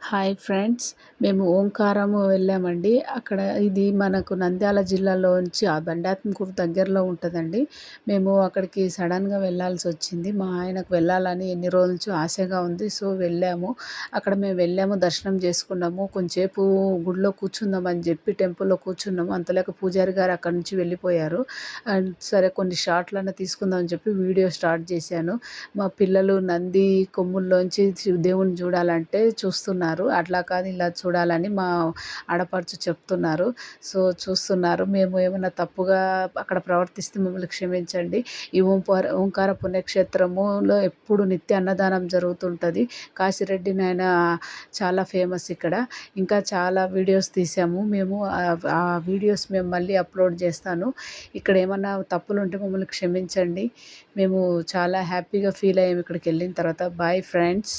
Hi friends. మేము ఓంకారము వెళ్ళామండి. అక్కడ ఇది మనకు నంద్యాల జిల్లాలో నుంచి ఆ బండాత్మకూరు దగ్గరలో ఉంటదండి. మేము అక్కడికి సడన్‌గా వెళ్ళాల్సొచ్చింది. మా ఆయనకు వెళ్ళాలని ఎన్ని రోజుల నుంచో ఆశగా ఉంది. సో, వెళ్ళాము. అక్కడ మేము వెళ్ళాము, దర్శనం చేసుకున్నాము. కొంచేపు గుడిలో కూర్చుందామని చెప్పి టెంపుల్‌లో కూర్చున్నాము. అంతలోకి పూజారి గారు అక్కడి నుంచి వెళ్ళిపోయారు. సరే కొన్ని షాట్‌లన్నా తీసుకుందాం అని చెప్పి వీడియో స్టార్ట్ చేశాను. మా పిల్లలు నంది కొమ్ముల్లోంచి దేవుడిని చూడాలంటే చూస్తున్నారు. అట్లా కాదు ఇలా చూడాలని మా ఆడపడుచు చెప్తున్నారు. సో, చూస్తున్నారు. మేము ఏమన్నా తప్పుగా అక్కడ ప్రవర్తిస్తే మమ్మల్ని క్షమించండి. ఈ ఓంకార పుణ్యక్షేత్రములో ఎప్పుడు నిత్య అన్నదానం జరుగుతుంటది. కాశిరెడ్డి నాయన చాలా ఫేమస్ ఇక్కడ. ఇంకా చాలా వీడియోస్ తీసాము మేము. ఆ వీడియోస్ మేము మళ్ళీ అప్లోడ్ చేస్తాను. ఇక్కడ ఏమన్నా తప్పులుంటే మమ్మల్ని క్షమించండి. మేము చాలా హ్యాపీగా ఫీల్ అయ్యాము ఇక్కడికెళ్ళిన తర్వాత. Bye friends.